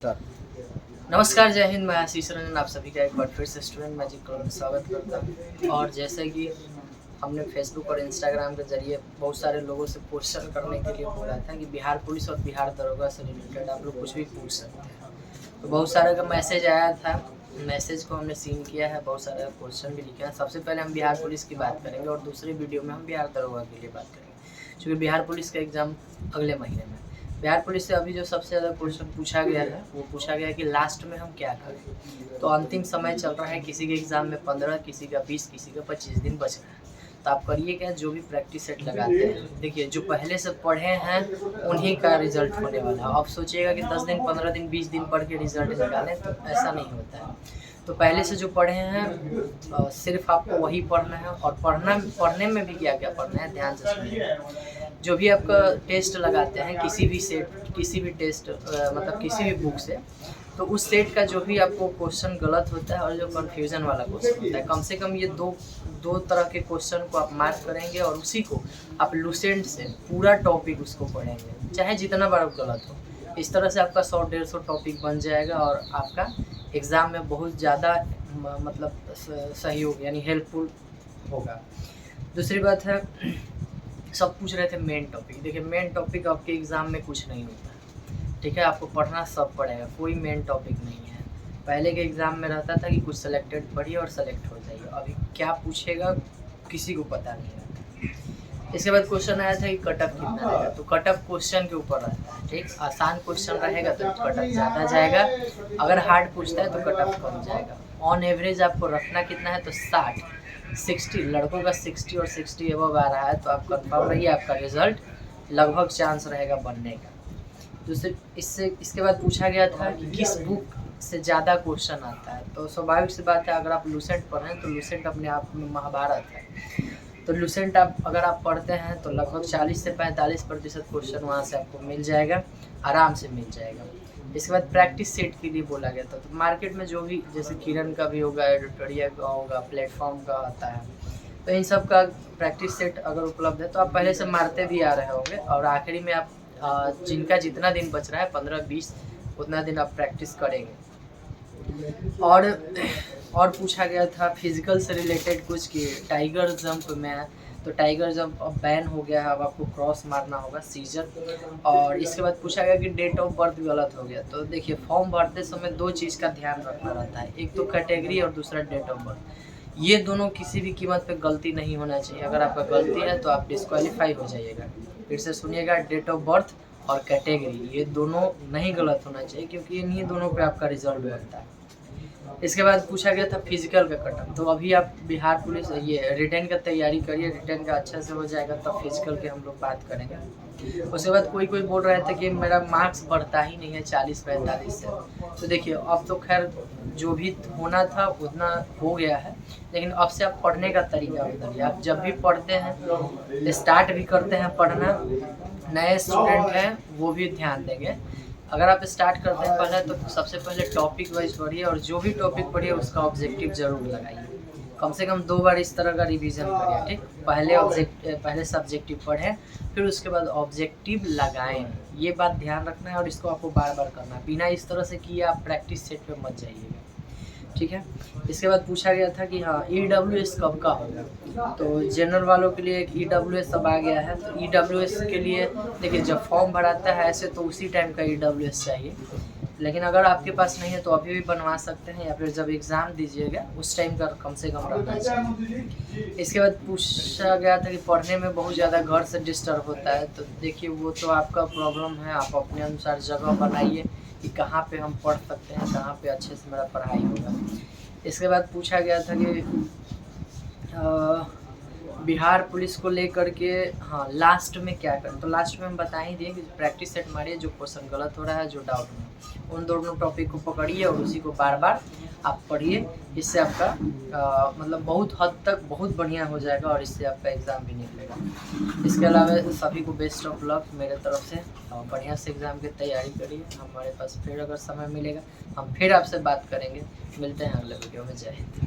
नमस्कार, जय हिंद। मैं आशीष रंजन आप सभी का एक बार फिर से स्टूडेंट मैजिक क्लब में स्वागत करता हूँ। और जैसे कि हमने फेसबुक और इंस्टाग्राम के जरिए बहुत सारे लोगों से क्वेश्चन करने के लिए बोला था कि बिहार पुलिस और बिहार दरोगा से रिलेटेड आप लोग कुछ भी पूछ सकते हैं। तो बहुत सारे का मैसेज आया था, मैसेज को हमने सीन किया है, बहुत सारे क्वेश्चन भी लिखे हैं। सबसे पहले हम बिहार पुलिस की बात करेंगे और दूसरी वीडियो में हम बिहार दरोगा के लिए बात करेंगे, क्योंकि बिहार पुलिस का एग्ज़ाम अगले महीने में। बिहार पुलिस से अभी जो सबसे ज़्यादा क्वेश्चन पूछा गया है वो पूछा गया है कि लास्ट में हम क्या करें। तो अंतिम समय चल रहा है, किसी के एग्ज़ाम में 15, किसी का 20, किसी का 25 दिन बच रहा है। तो आप करिए क्या, जो भी प्रैक्टिस सेट लगाते हैं, देखिए जो पहले से पढ़े हैं उन्हीं का रिजल्ट होने वाला है। आप सोचिएगा कि 10 दिन, 15 दिन, 20 दिन पढ़ के रिजल्ट निकालें, तो ऐसा नहीं होता है। तो पहले से जो पढ़े हैं सिर्फ आपको वही पढ़ना है। और पढ़ने में भी क्या क्या पढ़ना है, ध्यान से सुनिए। जो भी आपका टेस्ट लगाते हैं, किसी भी सेट, किसी भी टेस्ट मतलब किसी भी बुक से, तो उस सेट का जो भी आपको क्वेश्चन गलत होता है और जो कन्फ्यूज़न वाला क्वेश्चन होता है, कम से कम ये दो तरह के क्वेश्चन को आप मार्क करेंगे और उसी को आप लुसेंट से पूरा टॉपिक उसको पढ़ेंगे, चाहे जितना बार गलत हो। इस तरह से आपका 100-150 टॉपिक बन जाएगा और आपका एग्ज़ाम में बहुत ज़्यादा मतलब सहयोग यानी हेल्पफुल होगा। दूसरी बात है, सब पूछ रहे थे मेन टॉपिक। देखिए मेन टॉपिक आपके एग्ज़ाम में कुछ नहीं होता है, ठीक है। आपको पढ़ना सब पड़ेगा, कोई मेन टॉपिक नहीं है। पहले के एग्ज़ाम में रहता था कि कुछ सेलेक्टेड पढ़िए और सेलेक्ट हो जाइए, अभी क्या पूछेगा किसी को पता नहीं रहता। इसके बाद क्वेश्चन आया था कि कट ऑफ कितना रहेगा। तो कट ऑफ क्वेश्चन के ऊपर रहता है, ठीक। आसान क्वेश्चन रहेगा तो कट ऑफ ज़्यादा जाएगा, अगर हार्ड पूछता है तो कट ऑफ कम जाएगा। ऑन एवरेज आपको रखना कितना है, तो 60 लड़कों का 60 और 60 एबव आ रहा है, तो आप कंफर्म रहिए आपका रिजल्ट लगभग चांस रहेगा बनने का। दूसरे इसके बाद पूछा गया था कि किस बुक से ज़्यादा क्वेश्चन आता है। तो स्वाभाविक सी बात है, अगर आप लुसेंट पढ़ें तो लुसेंट अपने आप में महाभारत है। तो लुसेंट अगर आप पढ़ते हैं तो लगभग 40 से 45% क्वेश्चन वहाँ से आपको मिल जाएगा, आराम से मिल जाएगा। इसके बाद प्रैक्टिस सेट के लिए बोला गया था। तो मार्केट में जो भी, जैसे किरण का भी होगा, एडिटोरियल का होगा, प्लेटफॉर्म का आता है, तो इन सब का प्रैक्टिस सेट अगर उपलब्ध है तो आप पहले से मारते भी आ रहे होंगे और आखिरी में आप जिनका जितना दिन बच रहा है 15-20, उतना दिन आप प्रैक्टिस करेंगे। और पूछा गया था फिजिकल से रिलेटेड कुछ कि टाइगर जंप में, तो टाइगर जंप अब बैन हो गया है, अब आपको क्रॉस मारना होगा, सीजर। और इसके बाद पूछा गया कि डेट ऑफ बर्थ गलत हो गया। तो देखिए फॉर्म भरते समय दो चीज़ का ध्यान रखना रहता है, एक तो कैटेगरी और दूसरा डेट ऑफ बर्थ। ये दोनों किसी भी कीमत पे गलती नहीं होना चाहिए। अगर आपका गलती है तो आप डिस्क्वालीफाई हो जाइएगा। फिर से सुनिएगा, डेट ऑफ बर्थ और कैटेगरी ये दोनों नहीं गलत होना चाहिए, क्योंकि इन्हीं दोनों पे आपका रिजल्ट बनता है। इसके बाद पूछा गया था फिजिकल का कटअप। तो अभी आप बिहार पुलिस ये रिटर्न का तैयारी करिए, रिटर्न का अच्छा से हो जाएगा तब फिजिकल के हम लोग बात करेंगे। उसके बाद कोई बोल रहे थे कि मेरा मार्क्स बढ़ता ही नहीं है 40-45 से। तो देखिए अब तो खैर जो भी होना था उतना हो गया है, लेकिन अब से आप पढ़ने का तरीका बदलिए। आप जब भी पढ़ते हैं, स्टार्ट भी करते हैं पढ़ना, नए स्टूडेंट हैं वो भी ध्यान देंगे। अगर आप स्टार्ट करते हैं पहले, तो सबसे पहले टॉपिक वाइज पढ़िए और जो भी टॉपिक पढ़िए उसका ऑब्जेक्टिव जरूर लगाइए। कम से कम 2 बार इस तरह का रिवीजन करिए, ठीक। पहले सब्जेक्टिव पढ़ें, फिर उसके बाद ऑब्जेक्टिव लगाएं। ये बात ध्यान रखना है और इसको आपको बार बार करना है। बिना इस तरह से किए आप प्रैक्टिस सेट पे मत जाइएगा, ठीक है। इसके बाद पूछा गया था कि हाँ EWS कब का होगा। तो जनरल वालों के लिए एक EWS अब आ गया है। तो EWS के लिए देखिए जब फॉर्म भराता है ऐसे तो उसी टाइम का EWS चाहिए, लेकिन अगर आपके पास नहीं है तो अभी भी बनवा सकते हैं, या फिर जब एग्ज़ाम दीजिएगा उस टाइम का कम से कम रहना चाहिए। इसके बाद पूछा गया था कि पढ़ने में बहुत ज़्यादा घर से डिस्टर्ब होता है। तो देखिए वो तो आपका प्रॉब्लम है, आप अपने अनुसार जगह बनाइए कि कहाँ पे हम पढ़ सकते हैं, कहाँ पे अच्छे से मेरा पढ़ाई होगा। इसके बाद पूछा गया था कि बिहार पुलिस को लेकर के हाँ लास्ट में क्या करें। तो लास्ट में हम बता ही दिए कि प्रैक्टिस सेट मारिए, जो क्वेश्चन गलत हो रहा है, जो डाउट में, उन दोनों टॉपिक को पकड़िए और उसी को बार बार आप पढ़िए। इससे आपका मतलब बहुत हद तक बहुत बढ़िया हो जाएगा और इससे आपका एग्ज़ाम भी निकलेगा। इसके अलावा सभी को बेस्ट ऑफ लक मेरे तरफ से, बढ़िया से एग्ज़ाम की तैयारी करिए। हमारे पास फिर अगर समय मिलेगा हम फिर आपसे बात करेंगे। मिलते हैं अगले वीडियो में। जय हिंद।